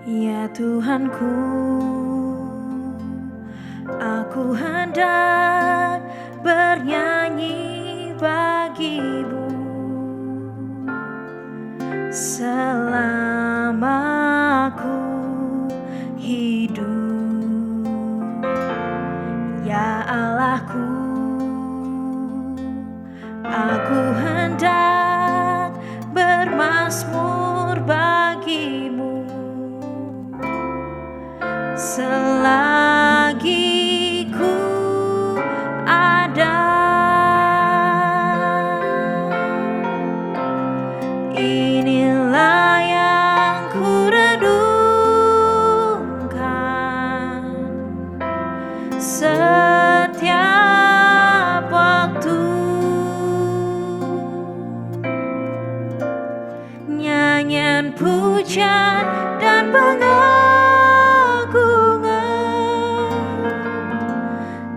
Ya Tuhanku, aku hendak bernyanyi bagimu selama aku hidup. Ya Allahku, aku hendak bermazmur bagimu selagi ku ada. Inilah yang ku renungkan setiap waktu, nyanyian pujian dan pengagungan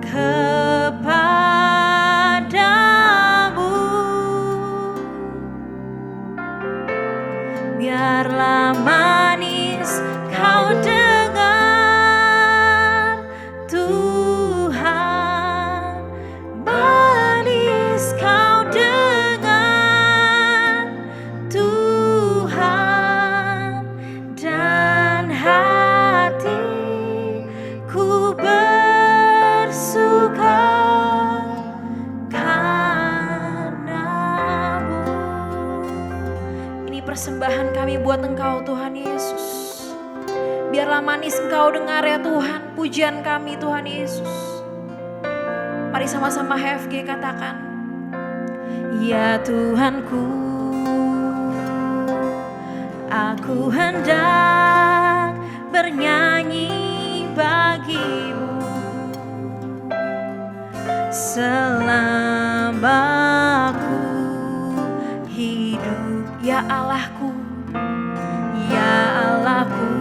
kepadamu. Biarlah manis kau dengar, Tuhan, manis kau dengar, Tuhan, dan hatiku bersuka karena-Mu. Ini persembahan kami buat Engkau, Tuhan Yesus. Biarlah manis Engkau dengar ya Tuhan, pujian kami Tuhan Yesus. Mari sama-sama HFG katakan, ya Tuhanku, aku hendak bernyanyi bagimu selama aku hidup. Ya Allahku, ya Allahku,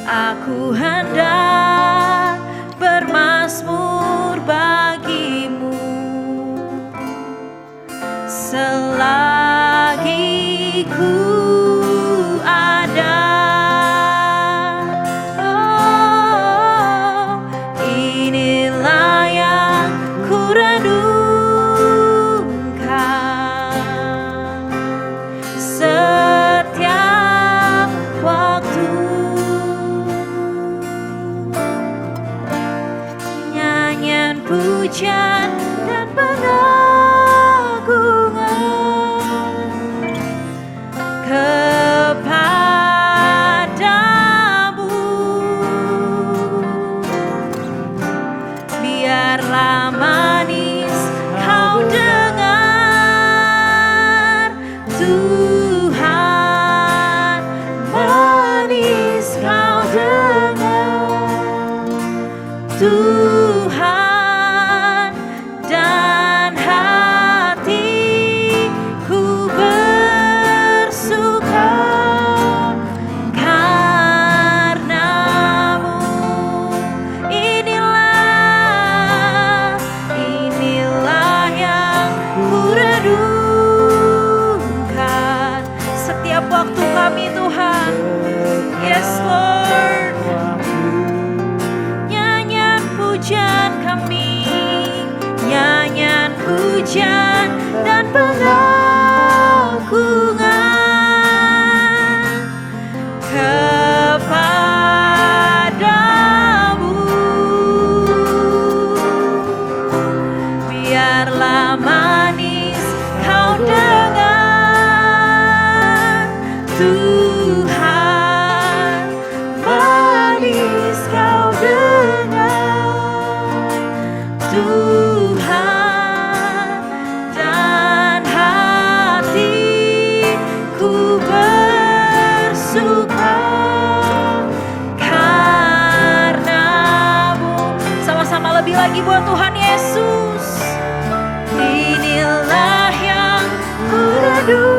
aku hendak bermazmur bagimu selagi ku ada. Oh, inilah yang ku renungkan setiap waktu, nyanyian pujian dan pengagungan kepadamu. Biarlah manis kau dengar, Tuhan, manis kau dengar, Tuhan, dan hatiku bersuka karena-Mu. Inilah yang ku renungkan setiap waktu kami Tuhan. Yes Lord, nyanyian pujian kami, nyanyian pujian dan pengagungan kepadamu. Biarlah manis kau dengar, Tuhan, manis kau dengar, Tuhan, dan hatiku bersuka karena-Mu. Sama-sama lebih lagi buat Tuhan Yesus. Inilah yang ku renungkan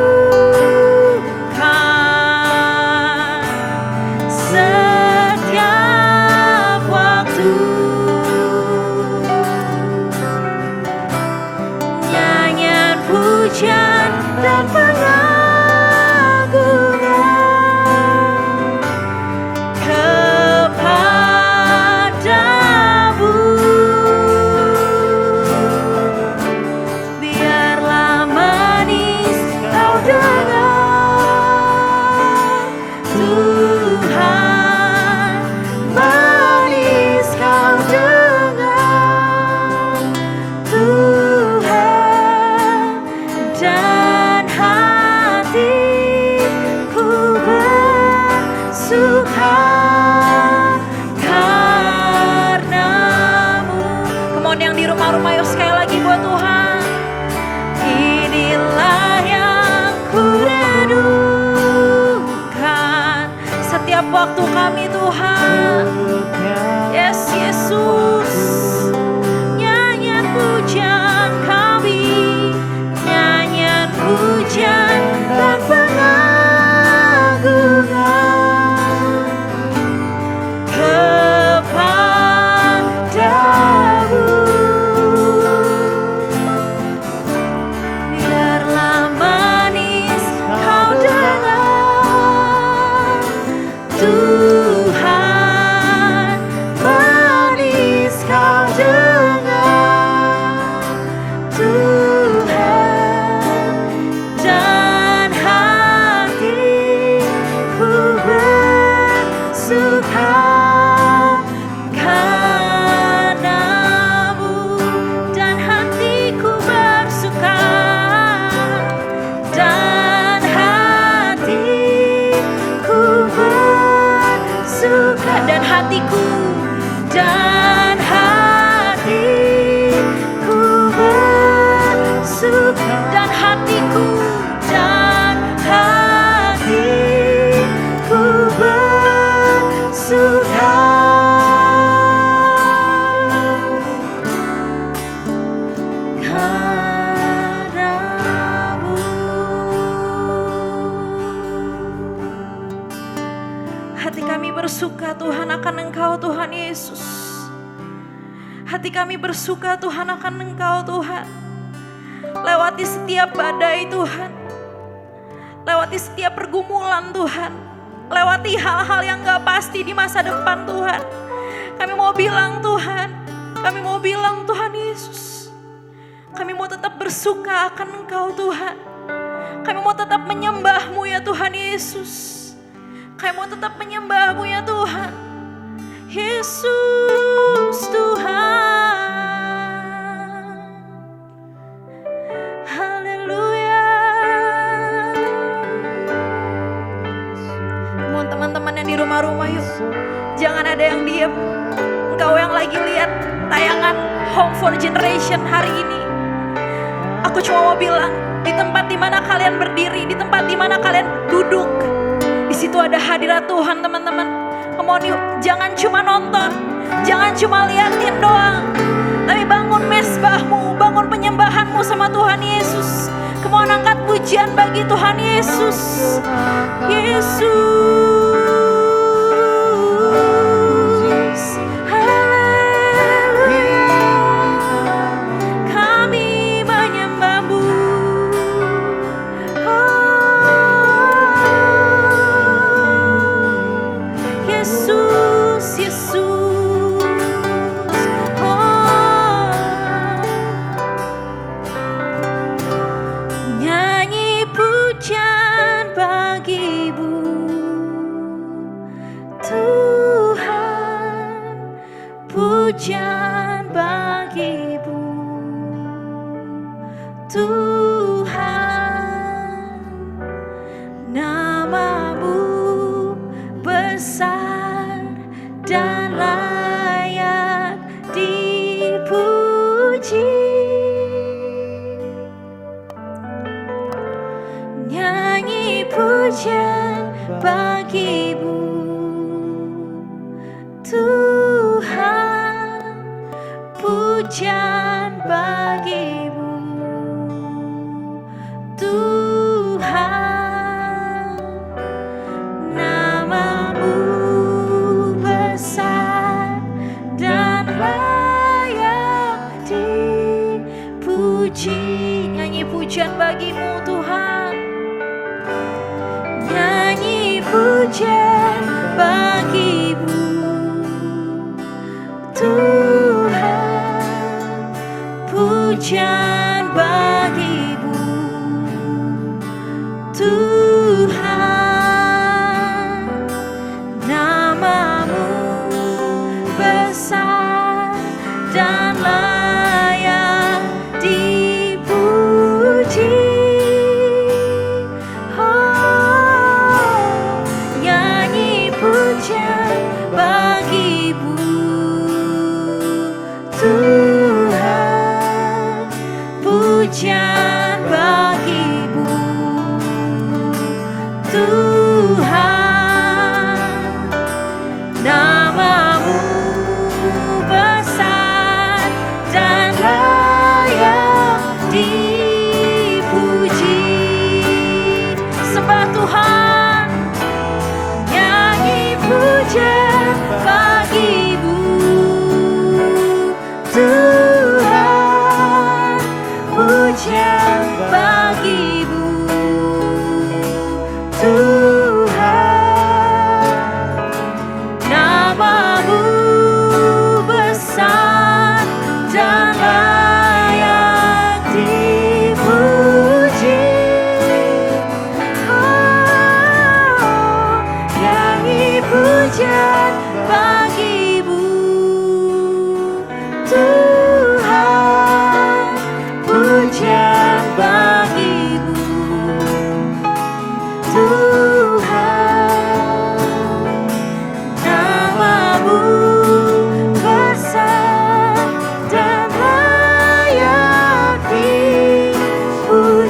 setiap waktu, nyanyian pujian dan pengagungan dan hatiku bersuka karenamu. Come on, yang di rumah-rumah, yuk sekali lagi buat Tuhan. Inilah yang ku rindukan setiap waktu kami Tuhan. Yes, Yesus. Nyanyian pujian kami, nyanyian pujian dan pengagungan kepadamu. Biarlah manis kau dengar Tuhan, manis kau dengar Tuhan, dan hatiku bersuka karenamu, dan hatiku bersuka, dan hatiku bersuka, dan hatiku, dan hatiku bersuka, dan hatiku, dan hatiku bersuka karenamu. Hati kami bersuka Tuhan akan Engkau Tuhan Yesus. Hati kami bersuka Tuhan akan Engkau Tuhan. Lewati setiap badai Tuhan, lewati setiap pergumulan Tuhan, lewati hal-hal yang gak pasti di masa depan Tuhan. Kami mau bilang Tuhan, kami mau bilang Tuhan Yesus, kami mau tetap bersuka akan Engkau Tuhan. Kami mau tetap menyembah-Mu ya Tuhan Yesus. Kami mau tetap menyembah-Mu ya Tuhan. Yesus Tuhan. Haleluya. Mohon teman-teman yang di rumah-rumah yuk, jangan ada yang diam. Engkau yang lagi lihat tayangan Home for Generation hari ini, aku cuma mau bilang, di tempat dimana kalian berdiri, di tempat dimana kalian duduk, di situ ada hadirat Tuhan teman-teman. Come on yuk, jangan cuma nonton, jangan cuma liatin doang, tapi bangun mesbahmu, bangun penyembahanmu sama Tuhan Yesus. Come on, angkat pujian bagi Tuhan Yesus. Yesus, haleluya, kami menyembah-Mu. Yesus, Yesus, nyanyi pujian bagi-Mu Tuhan, pujian bagi-Mu Tuhan, nama-Mu besar dan layak dipuji. Nyanyi pujian bagi-Mu Tuhan, pujian bagi-Mu Tuhan, nama-Mu besar dan layak dipuji. Nyanyi pujian bagi-Mu Tuhan, nyanyi pujian bagi-Mu Tuhan, pujian bagi-Mu Tuhan, nama-Mu besar dan layak dipuji.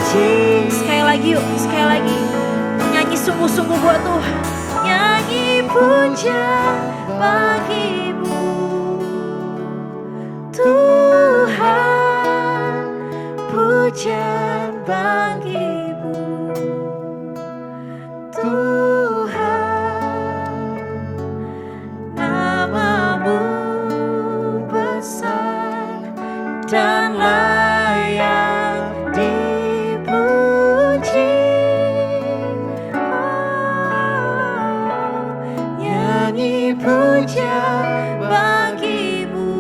Sekali lagi yuk, sekali lagi. Nyanyi sungguh-sungguh buat Tuhan. Nyanyi puja bagimu Tuhan, pujian bagimu Tuhan, namamu besar dan layak dipuji. Nyanyi puja bagimu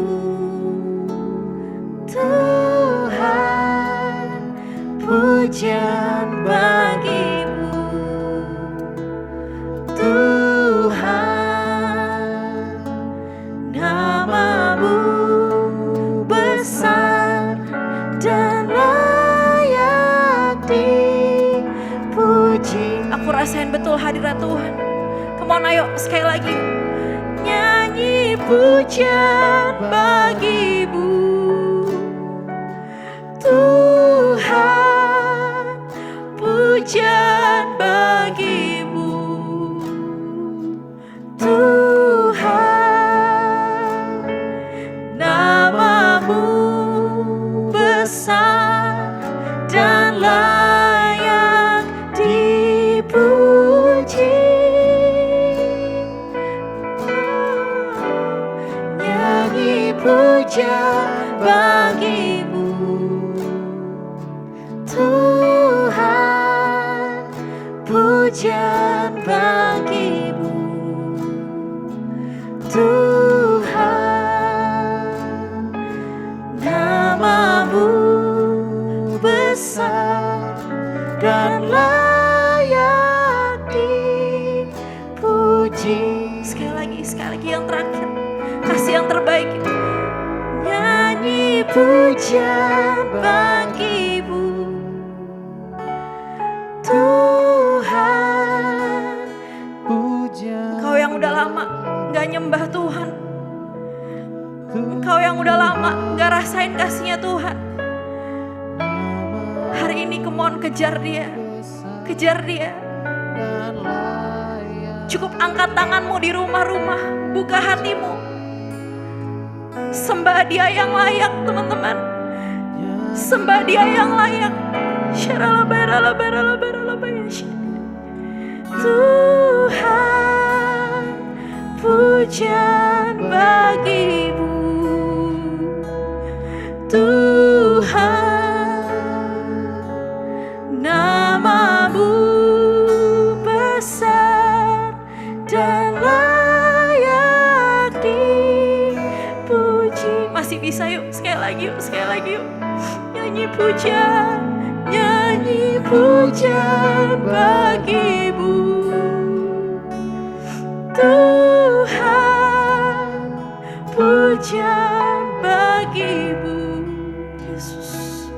Tuhan, pujian bagimu Tuhan, namamu besar dan layak dipuji. Aku rasain betul hadirat Tuhan. Come on, ayo sekali lagi. Nyanyi pujian bagimu Tuhan, pujian bagimu Tuhan, namamu besar dan layak dipuji. Nyanyi puja bagimu Tuhan, pujian bagimu Tuhan, namamu besar dan layak dipuji. Sekali lagi yang terakhir. Kasih yang terbaik. Nyanyi pujian bagimu Tuhan. Engkau yang udah lama gak nyembah Tuhan, engkau yang udah lama gak rasain kasihnya Tuhan, hari ini come on, kejar dia. Kejar dia. Cukup angkat tanganmu di rumah-rumah, buka hatimu, sembah dia yang layak teman-teman. Sembah dia yang layak. Tuhan, pujian bagimu Tuhan, namamu besar dan layak dipuji. Masih bisa yuk, sekali lagi yuk, sekali lagi yuk. Nyanyi pujian bagimu Tuhan, pujian bagimu Yesus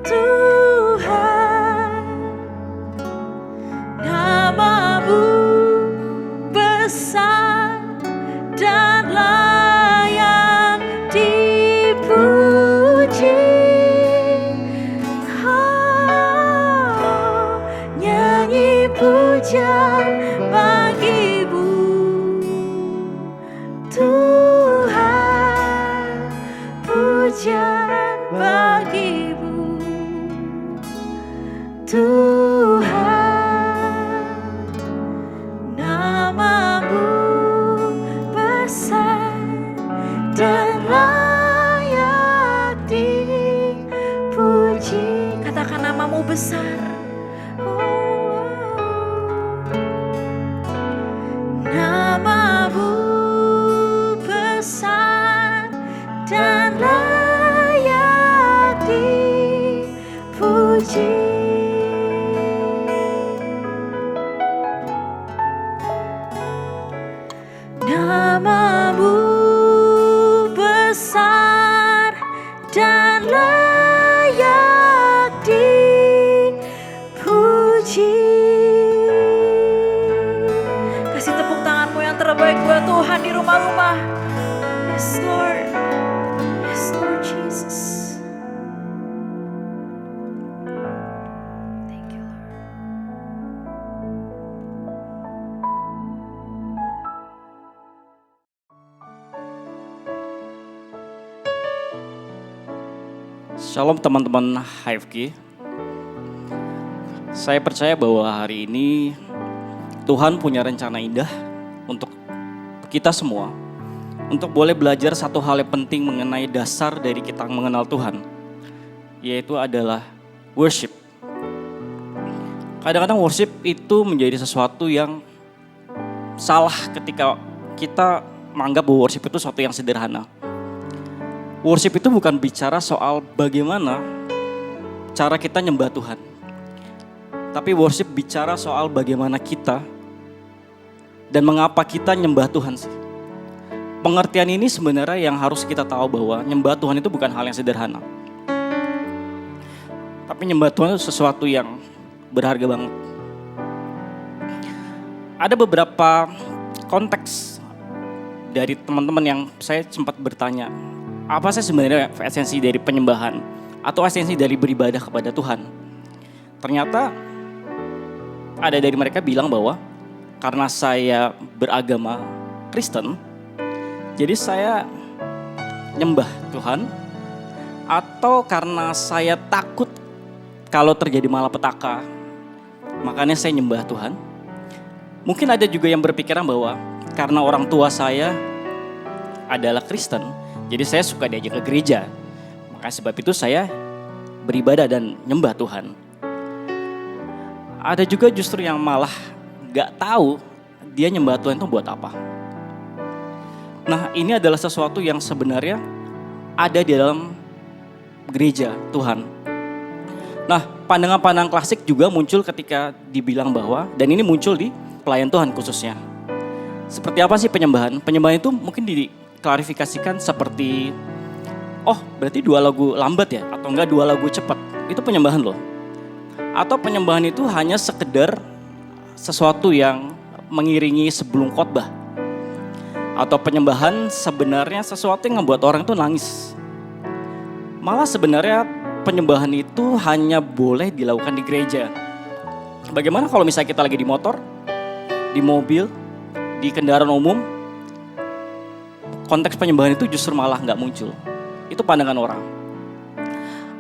Tuhan, namamu besar dan layak dipuji. Nyanyi pujian bagimu Tuhan, pujian bagimu Tuhan, namamu besar dan layak dipuji. Katakan namamu besar. Namamu besar dan layak dipuji. Namamu besar dan layak dipuji. Kasih tepuk tanganmu yang terbaik buat Tuhan di rumah-rumah. Yes Lord, yes Lord Jesus. Shalom teman-teman HFG. Saya percaya bahwa hari ini Tuhan punya rencana indah untuk kita semua. Untuk boleh belajar satu hal yang penting mengenai dasar dari kita mengenal Tuhan. Yaitu adalah worship. Kadang-kadang worship itu menjadi sesuatu yang salah ketika kita menganggap bahwa worship itu sesuatu yang sederhana. Worship itu bukan bicara soal bagaimana cara kita nyembah Tuhan. Tapi worship bicara soal bagaimana kita dan mengapa kita nyembah Tuhan sih. Pengertian ini sebenarnya yang harus kita tahu bahwa nyembah Tuhan itu bukan hal yang sederhana. Tapi nyembah Tuhan itu sesuatu yang berharga banget. Ada beberapa konteks dari teman-teman yang saya sempat bertanya, apa sih sebenarnya esensi dari penyembahan atau esensi dari beribadah kepada Tuhan? Ternyata ada dari mereka bilang bahwa karena saya beragama Kristen, jadi saya nyembah Tuhan, atau karena saya takut kalau terjadi malapetaka, makanya saya nyembah Tuhan. Mungkin ada juga yang berpikiran bahwa karena orang tua saya adalah Kristen, jadi saya suka diajak ke gereja. Maka sebab itu saya beribadah dan nyembah Tuhan. Ada juga justru yang malah gak tahu dia nyembah Tuhan itu buat apa. Nah, ini adalah sesuatu yang sebenarnya ada di dalam gereja Tuhan. Nah, pandangan-pandangan klasik juga muncul ketika dibilang bahwa, dan ini muncul di pelayan Tuhan khususnya. Seperti apa sih penyembahan? Penyembahan itu mungkin diklarifikasikan seperti, oh berarti 2 lagu lambat ya? Atau enggak 2 lagu cepat? Itu penyembahan loh. Atau penyembahan itu hanya sekedar sesuatu yang mengiringi sebelum khotbah. Atau penyembahan sebenarnya sesuatu yang membuat orang itu nangis. Malah sebenarnya penyembahan itu hanya boleh dilakukan di gereja. Bagaimana kalau misalnya kita lagi di motor, di mobil, di kendaraan umum, konteks penyembahan itu justru malah gak muncul. Itu pandangan orang.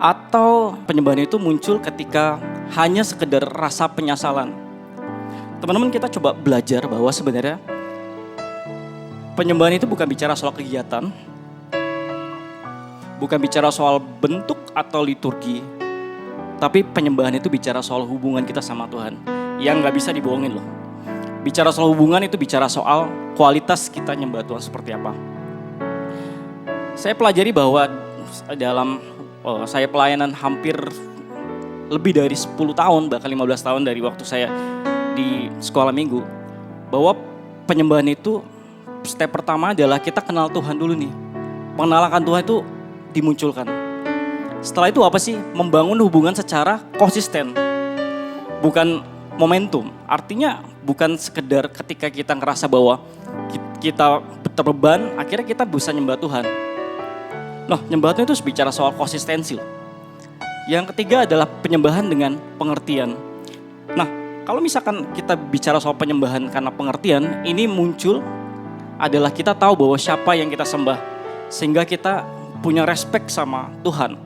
Atau penyembahan itu muncul ketika hanya sekedar rasa penyesalan. Teman-teman, kita coba belajar bahwa sebenarnya penyembahan itu bukan bicara soal kegiatan, bukan bicara soal bentuk atau liturgi, tapi penyembahan itu bicara soal hubungan kita sama Tuhan yang gak bisa dibohongin loh. Bicara soal hubungan itu bicara soal kualitas kita nyembah Tuhan seperti apa. Saya pelajari bahwa dalam saya pelayanan hampir lebih dari 10 tahun, bahkan 15 tahun dari waktu saya di sekolah minggu, bahwa penyembahan itu step pertama adalah kita kenal Tuhan dulu nih. Pengenalan Tuhan itu dimunculkan. Setelah itu apa sih? Membangun hubungan secara konsisten. Bukan momentum. Artinya bukan sekedar ketika kita ngerasa bahwa kita terbeban, akhirnya kita bisa nyembah Tuhan. Nah, nyembah Tuhan itu bicara soal konsistensi. Yang ketiga adalah penyembahan dengan pengertian. Nah, kalau misalkan kita bicara soal penyembahan karena pengertian, ini muncul adalah kita tahu bahwa siapa yang kita sembah. Sehingga kita punya respect sama Tuhan.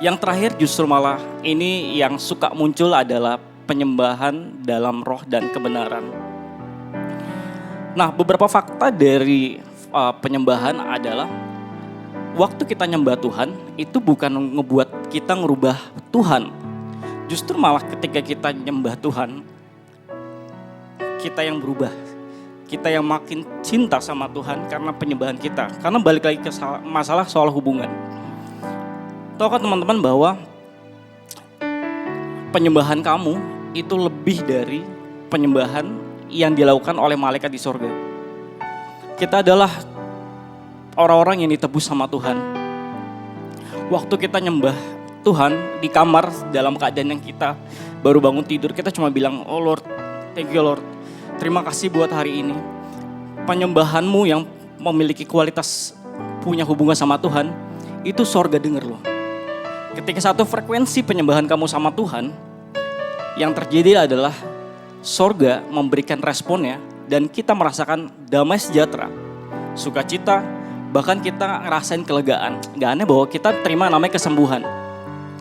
Yang terakhir justru malah ini yang suka muncul adalah penyembahan dalam roh dan kebenaran. Nah, beberapa fakta dari penyembahan adalah waktu kita nyembah Tuhan itu bukan ngebuat kita ngerubah Tuhan. Justru malah ketika kita nyembah Tuhan, kita yang berubah. Kita yang makin cinta sama Tuhan karena penyembahan kita. Karena balik lagi ke masalah soal hubungan. Tahu kan teman-teman bahwa penyembahan kamu itu lebih dari penyembahan yang dilakukan oleh malaikat di sorga. Kita adalah orang-orang yang ditebus sama Tuhan. Waktu kita nyembah Tuhan di kamar dalam keadaan yang kita baru bangun tidur, kita cuma bilang, oh Lord, thank you Lord. Terima kasih buat hari ini. Penyembahanmu yang memiliki kualitas punya hubungan sama Tuhan, itu sorga denger loh. Ketika satu frekuensi penyembahan kamu sama Tuhan, yang terjadi adalah sorga memberikan responnya dan kita merasakan damai sejahtera, sukacita, Bahkan kita ngerasain kelegaan. Gak aneh bahwa kita terima namanya kesembuhan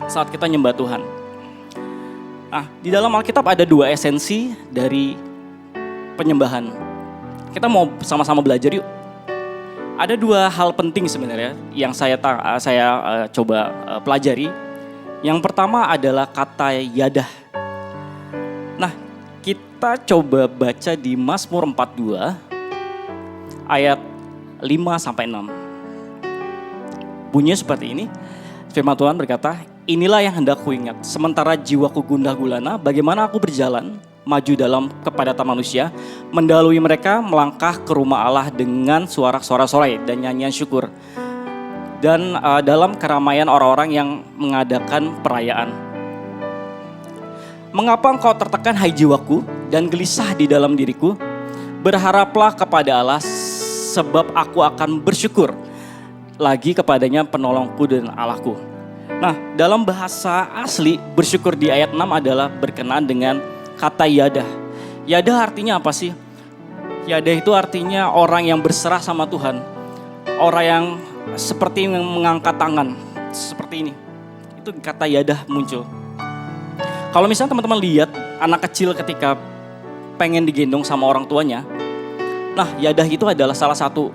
saat kita nyembah Tuhan. Nah, di dalam Alkitab ada 2 esensi dari penyembahan. Kita mau sama-sama belajar yuk. Ada 2 hal penting sebenarnya yang saya coba pelajari. Yang pertama adalah kata yadah. Nah, kita coba baca di Mazmur 42 ayat 5-6. Bunyinya seperti ini. Firman Tuhan berkata, "Inilah yang hendak kuingat, sementara jiwaku gundah gulana, bagaimana aku berjalan maju dalam kepadatan manusia, mendahului mereka melangkah ke rumah Allah dengan sorak-sorai dan nyanyian syukur, dan dalam keramaian orang-orang yang mengadakan perayaan. Mengapa engkau tertekan, hai jiwaku, dan gelisah di dalam diriku? Berharaplah kepada Allah, sebab aku akan bersyukur lagi kepadanya, penolongku dan Allahku." Nah, dalam bahasa asli bersyukur di ayat 6 adalah berkenaan dengan kata yadah. Yadah artinya apa sih? Yadah itu artinya orang yang berserah sama Tuhan. Orang yang seperti yang mengangkat tangan, seperti ini. Itu kata yadah muncul. Kalau misalnya teman-teman lihat anak kecil ketika pengen digendong sama orang tuanya, nah yadah itu adalah salah satu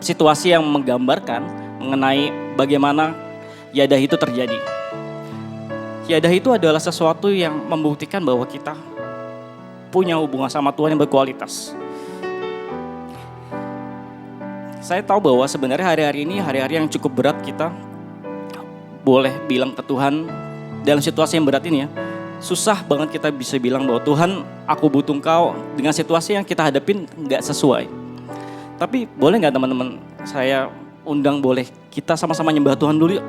situasi yang menggambarkan mengenai bagaimana yadah itu terjadi. Yadah itu adalah sesuatu yang membuktikan bahwa kita punya hubungan sama Tuhan yang berkualitas. Saya tahu bahwa sebenarnya hari-hari ini hari-hari yang cukup berat, kita boleh bilang ke Tuhan dalam situasi yang berat ini ya. Susah banget kita bisa bilang bahwa Tuhan, aku butuh Engkau dengan situasi yang kita hadapin gak sesuai. Tapi boleh gak teman-teman, saya undang boleh kita sama-sama nyembah Tuhan dulu yuk.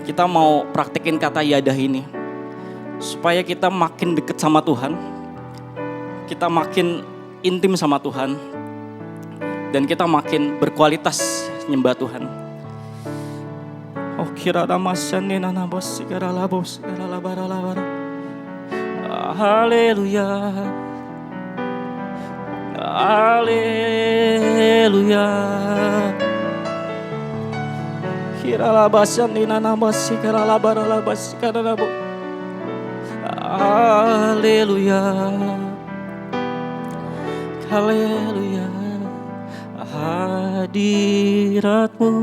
Kita mau praktekin kata yadah ini. Supaya kita makin deket sama Tuhan. Kita makin intim sama Tuhan. Dan kita makin berkualitas nyembah Tuhan. Oh kira namasan ni nanabos sigara labos sigara labara labara. Haleluya. Haleluya. Kira labasan ni nanabos sigara labara labas sigara labo. Haleluya. Haleluya. Hadirat-Mu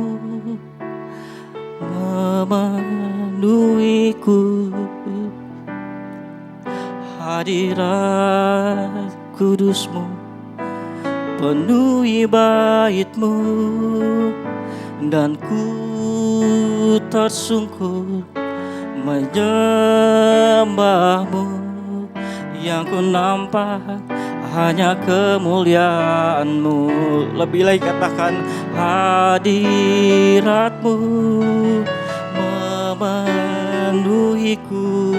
memenuhiku, hadirat kudus-Mu penuhi bait-Mu, dan ku tersungkur menyembah-Mu. Yang ku nampak hanya kemuliaan-Mu. Lebih lagi katakan, hadirat-Mu memenuhiku,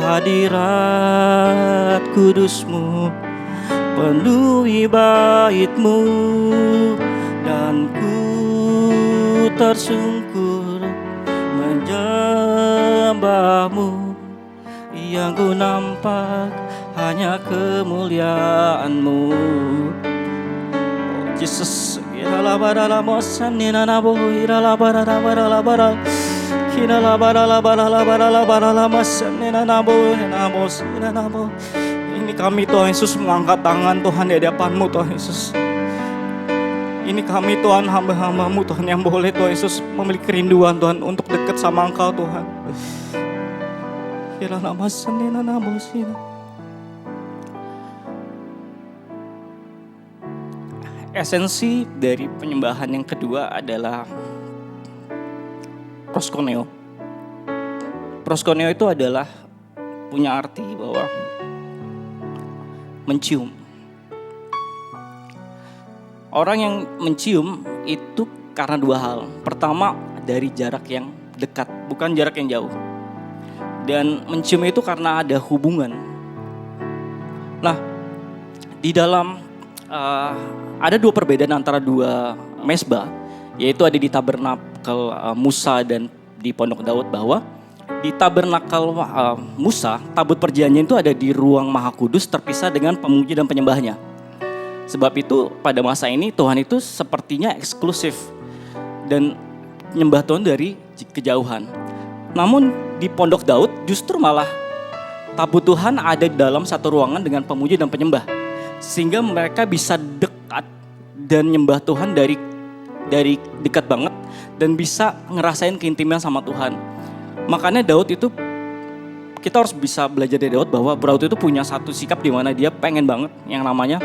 hadirat kudus-Mu penuhi bait-Mu, dan ku tersungkur menyembah-Mu. Yang ku nampak hanya kemuliaan-Mu. Oh Jesus, irala barala mosan ninanabo, irala barala barala barala, kirala barala barala barala barala mosan ninanabo, ninabos ninanabo. Ini kami Tuhan Yesus mengangkat tangan Tuhan di hadapan-Mu Tuhan Yesus. Ini kami Tuhan, hamba-hamba-Mu Tuhan, yang boleh Tuhan Yesus memiliki kerinduan Tuhan untuk dekat sama Engkau Tuhan. Kirala mosan ninanabos ninanabo. Esensi dari penyembahan yang kedua adalah proskuneo. Proskuneo itu adalah punya arti bahwa mencium. Orang yang mencium itu karena 2 hal. Pertama, dari jarak yang dekat, bukan jarak yang jauh. Dan mencium itu karena ada hubungan. Nah, di dalam ada 2 perbedaan antara 2 mesbah, yaitu ada di tabernakel Musa dan di Pondok Daud, bahwa di tabernakel Musa, tabut perjanjian itu ada di ruang Maha Kudus terpisah dengan pemuji dan penyembahnya. Sebab itu pada masa ini Tuhan itu sepertinya eksklusif dan nyembah Tuhan dari kejauhan. Namun di Pondok Daud justru malah tabut Tuhan ada di dalam satu ruangan dengan pemuji dan penyembah. Sehingga mereka bisa dekat dan nyembah Tuhan dari dekat banget dan bisa ngerasain keintiman sama Tuhan. Makanya Daud itu, kita harus bisa belajar dari Daud bahwa Daud itu punya satu sikap di mana dia pengen banget yang namanya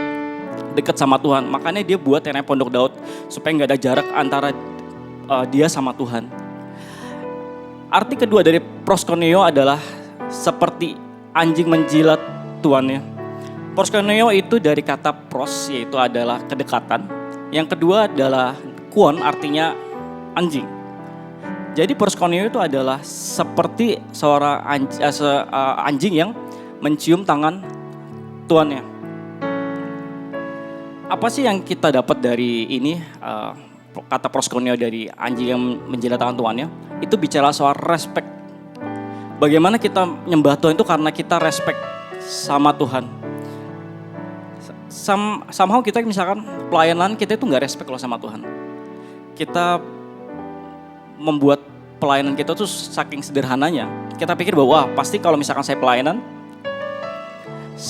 dekat sama Tuhan. Makanya dia buat yang namanya Pondok Daud supaya nggak ada jarak antara dia sama Tuhan. Arti kedua dari proskuneo adalah seperti anjing menjilat tuannya. Proskuneo itu dari kata pros, yaitu adalah kedekatan. Yang kedua adalah kuon, artinya anjing. Jadi proskuneo itu adalah seperti seorang anjing yang mencium tangan tuannya. Apa sih yang kita dapat dari ini, kata proskuneo dari anjing yang menjilat tangan tuannya? Itu bicara soal respect. Bagaimana kita nyembah Tuhan itu karena kita respect sama Tuhan. Somehow kita misalkan pelayanan kita itu gak respect loh sama Tuhan. Kita membuat pelayanan kita tuh saking sederhananya. Kita pikir bahwa pasti kalau misalkan saya pelayanan,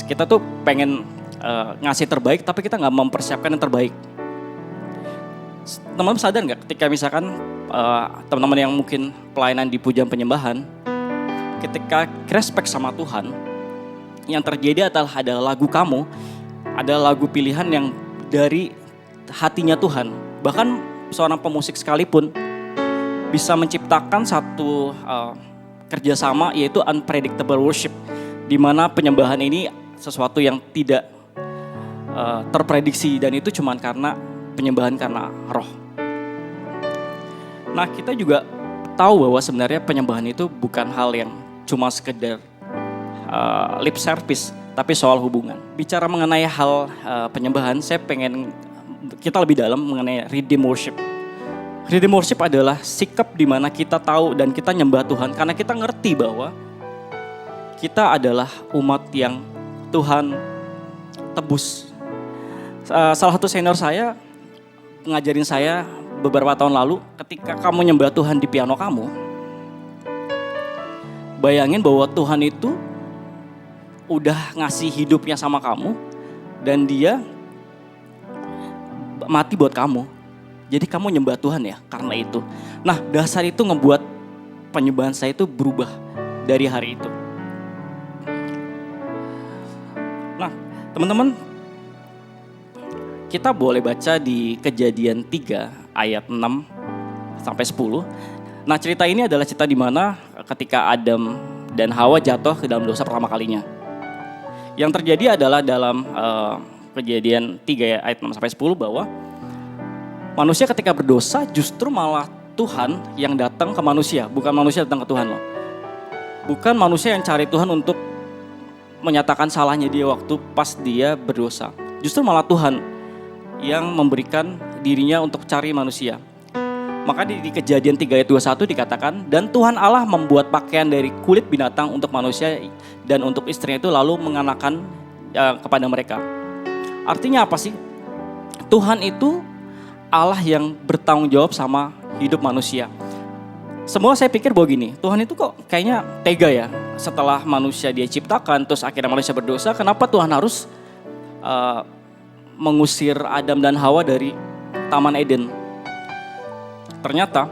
kita tuh pengen ngasih terbaik tapi kita gak mempersiapkan yang terbaik. Teman-teman sadar gak ketika misalkan teman-teman yang mungkin pelayanan di pujian penyembahan, ketika respect sama Tuhan, yang terjadi adalah lagu kamu, adalah lagu pilihan yang dari hatinya Tuhan. Bahkan seorang pemusik sekalipun bisa menciptakan satu kerjasama, yaitu unpredictable worship, di mana penyembahan ini sesuatu yang tidak terprediksi, dan itu cuma karena penyembahan karena roh. Nah, kita juga tahu bahwa sebenarnya penyembahan itu bukan hal yang cuma sekedar lip service, tapi soal hubungan. Bicara mengenai hal penyembahan, saya pengen kita lebih dalam mengenai redeem worship. Redeem worship adalah sikap di mana kita tahu dan kita nyembah Tuhan karena kita ngerti bahwa kita adalah umat yang Tuhan tebus. Salah satu senior saya ngajarin saya beberapa tahun lalu, ketika kamu nyembah Tuhan di piano kamu, bayangin bahwa Tuhan itu udah ngasih hidupnya sama kamu dan dia mati buat kamu. Jadi kamu nyembah Tuhan ya karena itu. Nah, dasar itu ngebuat penyembahan saya itu berubah dari hari itu. Nah, teman-teman, kita boleh baca di Kejadian 3 ayat 6 sampai 10. Nah, cerita ini adalah cerita di mana ketika Adam dan Hawa jatuh ke dalam dosa pertama kalinya. Yang terjadi adalah dalam Kejadian 3 ayat 6 sampai 10 bahwa manusia ketika berdosa justru malah Tuhan yang datang ke manusia, bukan manusia datang ke Tuhan loh. Bukan manusia yang cari Tuhan untuk menyatakan salahnya dia waktu pas dia berdosa. Justru malah Tuhan yang memberikan dirinya untuk cari manusia. Maka di Kejadian 3 ayat 21 dikatakan, dan Tuhan Allah membuat pakaian dari kulit binatang untuk manusia dan untuk istrinya itu lalu mengenakan kepada mereka. Artinya apa sih? Tuhan itu Allah yang bertanggung jawab sama hidup manusia. Semua saya pikir bahwa gini, Tuhan itu kok kayaknya tega ya. Setelah manusia dia ciptakan, terus akhirnya manusia berdosa, kenapa Tuhan harus mengusir Adam dan Hawa dari Taman Eden? Ternyata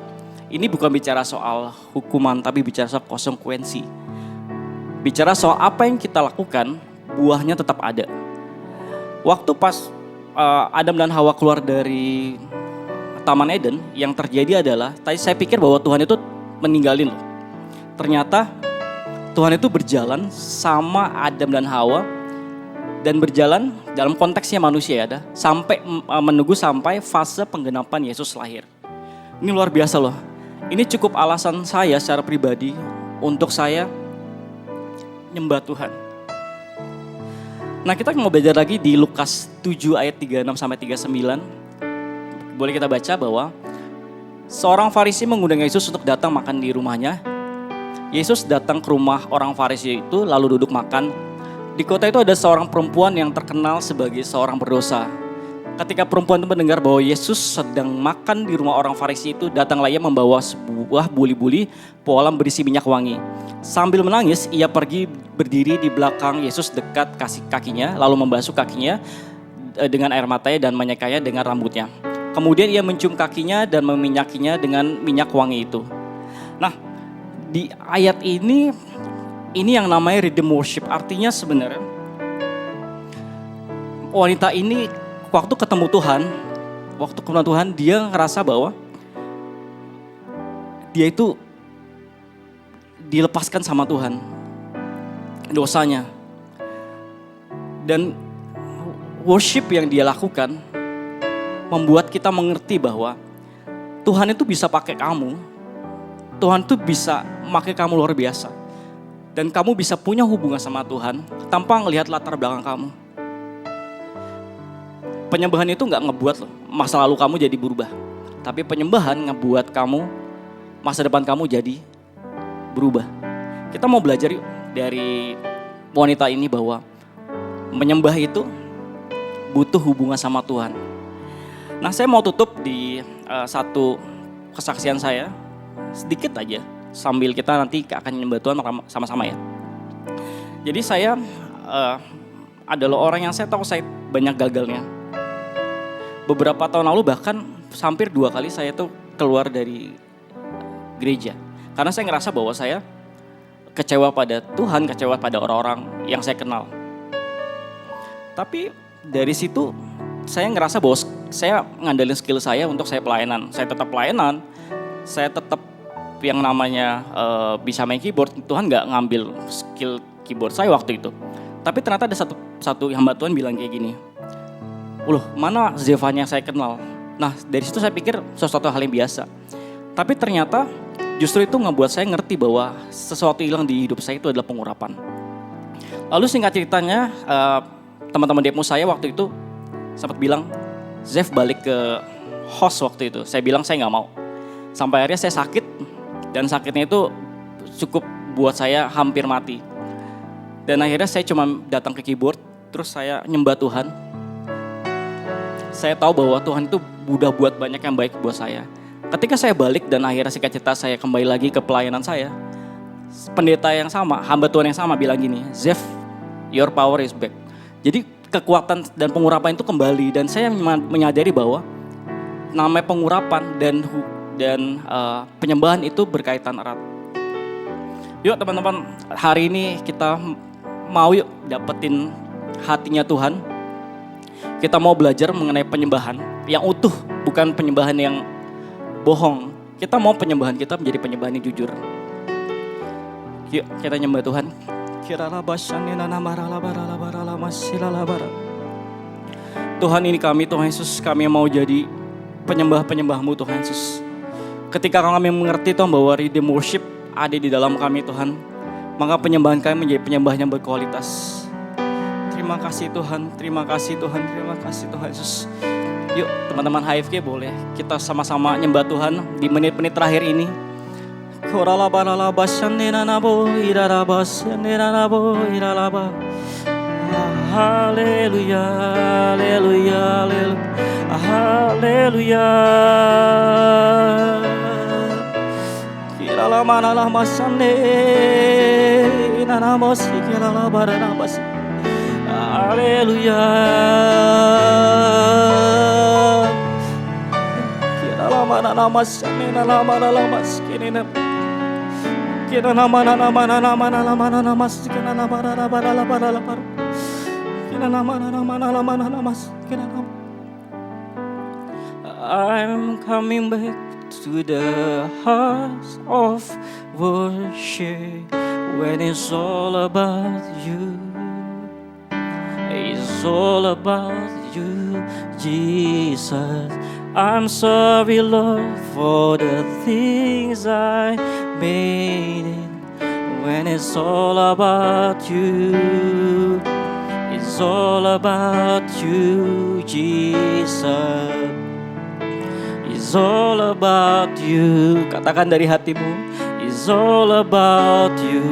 ini bukan bicara soal hukuman, tapi bicara soal konsekuensi. Bicara soal apa yang kita lakukan, buahnya tetap ada. Waktu pas Adam dan Hawa keluar dari Taman Eden, yang terjadi adalah, tadi saya pikir bahwa Tuhan itu meninggalin loh. Ternyata Tuhan itu berjalan sama Adam dan Hawa, dan berjalan dalam konteksnya manusia ya, sampai menunggu sampai fase penggenapan Yesus lahir. Ini luar biasa loh. Ini cukup alasan saya secara pribadi untuk saya nyembah Tuhan. Nah, kita mau belajar lagi di Lukas 7 ayat 36 sampai 39. Boleh kita baca bahwa seorang Farisi mengundang Yesus untuk datang makan di rumahnya. Yesus datang ke rumah orang Farisi itu, lalu duduk makan. Di kota itu ada seorang perempuan yang terkenal sebagai seorang berdosa. Ketika perempuan itu mendengar bahwa Yesus sedang makan di rumah orang Farisi itu, datanglah ia membawa sebuah buli-buli polam berisi minyak wangi. Sambil menangis, ia pergi berdiri di belakang Yesus dekat kakinya, lalu membasuh kakinya dengan air matanya dan menyekanya dengan rambutnya. Kemudian ia mencium kakinya dan meminyakinya dengan minyak wangi itu. Nah, di ayat ini yang namanya rhythm worship. Artinya sebenarnya wanita ini waktu ketemu Tuhan, dia ngerasa bahwa dia itu dilepaskan sama Tuhan dosanya. Dan worship yang dia lakukan membuat kita mengerti bahwa Tuhan itu bisa pakai kamu. Tuhan itu bisa pakai kamu luar biasa. Dan kamu bisa punya hubungan sama Tuhan tanpa ngelihat latar belakang kamu. Penyembahan itu gak ngebuat masa lalu kamu jadi berubah. Tapi penyembahan ngebuat kamu, masa depan kamu jadi berubah. Kita mau belajar yuk dari wanita ini bahwa menyembah itu butuh hubungan sama Tuhan. Nah, saya mau tutup di satu kesaksian saya, sedikit aja, sambil kita nanti akan menyembah Tuhan sama-sama ya. Jadi saya adalah orang yang saya tahu saya banyak gagalnya. Beberapa tahun lalu bahkan hampir 2 kali saya tuh keluar dari gereja. Karena saya ngerasa bahwa saya kecewa pada Tuhan, kecewa pada orang-orang yang saya kenal. Tapi dari situ saya ngerasa bahwa saya ngandelin skill saya untuk saya pelayanan. Saya tetap pelayanan, saya tetap yang namanya bisa main keyboard. Tuhan gak ngambil skill keyboard saya waktu itu. Tapi ternyata ada satu hamba Tuhan bilang kayak gini, "Loh, mana Zevanya saya kenal?" Nah, dari situ saya pikir sesuatu hal yang biasa. Tapi ternyata justru itu ngebuat saya ngerti bahwa sesuatu hilang di hidup saya itu adalah pengurapan. Lalu singkat ceritanya, teman-teman demo saya waktu itu sempat bilang, "Zev balik ke host waktu itu." Saya bilang saya gak mau. Sampai akhirnya saya sakit, dan sakitnya itu cukup buat saya hampir mati. Dan akhirnya saya cuma datang ke keyboard, terus saya nyembah Tuhan. Saya tahu bahwa Tuhan itu udah buat banyak yang baik buat saya. Ketika saya balik dan akhirnya singkat cerita saya kembali lagi ke pelayanan saya, pendeta yang sama, hamba Tuhan yang sama bilang gini, "Zev, your power is back." Jadi kekuatan dan pengurapan itu kembali, dan saya menyadari bahwa namanya pengurapan dan penyembahan itu berkaitan erat. Yuk teman-teman, hari ini kita mau yuk dapetin hatinya Tuhan. Kita mau belajar mengenai penyembahan yang utuh, bukan penyembahan yang bohong. Kita mau penyembahan kita menjadi penyembahan yang jujur. Yuk kita nyembah Tuhan. Tuhan, ini kami Tuhan Yesus, kami mau jadi penyembah-penyembah-Mu Tuhan Yesus. Ketika kami mengerti Tuhan bahwa rhythm worship ada di dalam kami Tuhan, maka penyembahan kami menjadi penyembahan yang berkualitas. Terima kasih Tuhan, terima kasih Tuhan, terima kasih Tuhan Yesus. Yuk teman-teman HFG boleh kita sama-sama nyembah Tuhan di menit-menit terakhir ini. Haleluya, haleluya, haleluya. Kirala manala masane, nanamosi kirala barana basi. Haleluya. Kirala manana masane, nana manala maskinina. Kirala manana manana manala manana maskinana barana barala barala bar. Kirala manana manala manana maskinana. I'm coming back to the house of worship when it's all about you. It's all about you, Jesus. I'm sorry, Lord, for the things I made it. When it's all about you, it's all about you, Jesus. It's all about you. Katakan dari hatimu. It's all about you.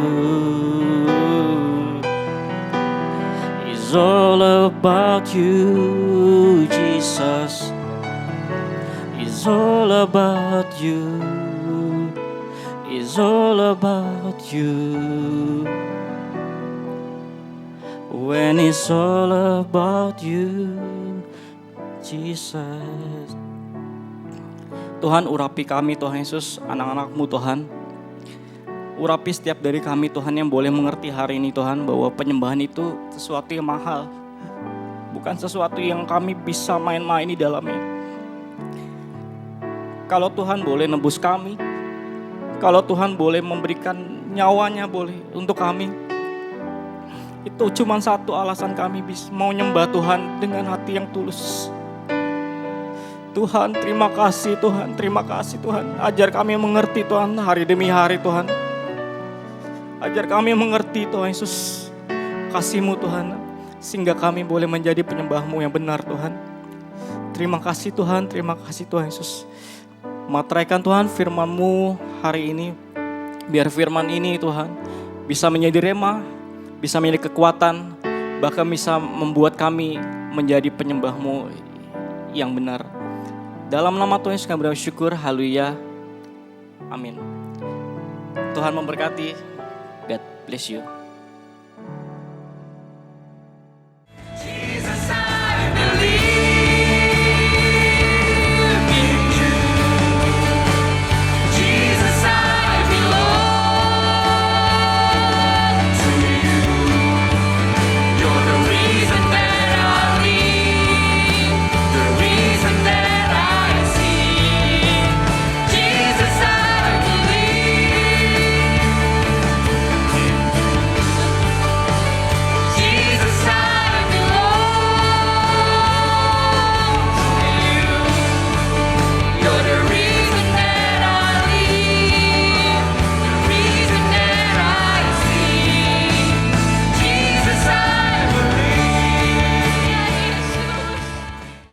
It's all about you, Jesus. Jesus. It's all about you. It's all about you. When it's all about you, Jesus. Tuhan, urapi kami Tuhan Yesus, anak-anak-Mu Tuhan. Urapi setiap dari kami Tuhan yang boleh mengerti hari ini Tuhan, bahwa penyembahan itu sesuatu yang mahal. Bukan sesuatu yang kami bisa main-main di dalamnya. Kalau Tuhan boleh nebus kami, kalau Tuhan boleh memberikan nyawanya boleh untuk kami, itu cuma satu alasan kami bisa mau nyembah Tuhan dengan hati yang tulus. Tuhan, terima kasih Tuhan, terima kasih Tuhan. Ajar kami mengerti Tuhan hari demi hari Tuhan. Ajar kami mengerti Tuhan Yesus kasih-Mu Tuhan, sehingga kami boleh menjadi penyembah-Mu yang benar Tuhan. Terima kasih Tuhan Yesus. Materaikan Tuhan firman-Mu hari ini. Biar firman ini Tuhan bisa menjadi rema, bisa menjadi kekuatan, bahkan bisa membuat kami menjadi penyembah-Mu yang benar. Dalam nama Tuhan Yesus kami bersyukur, haleluya, amin. Tuhan memberkati, God bless you.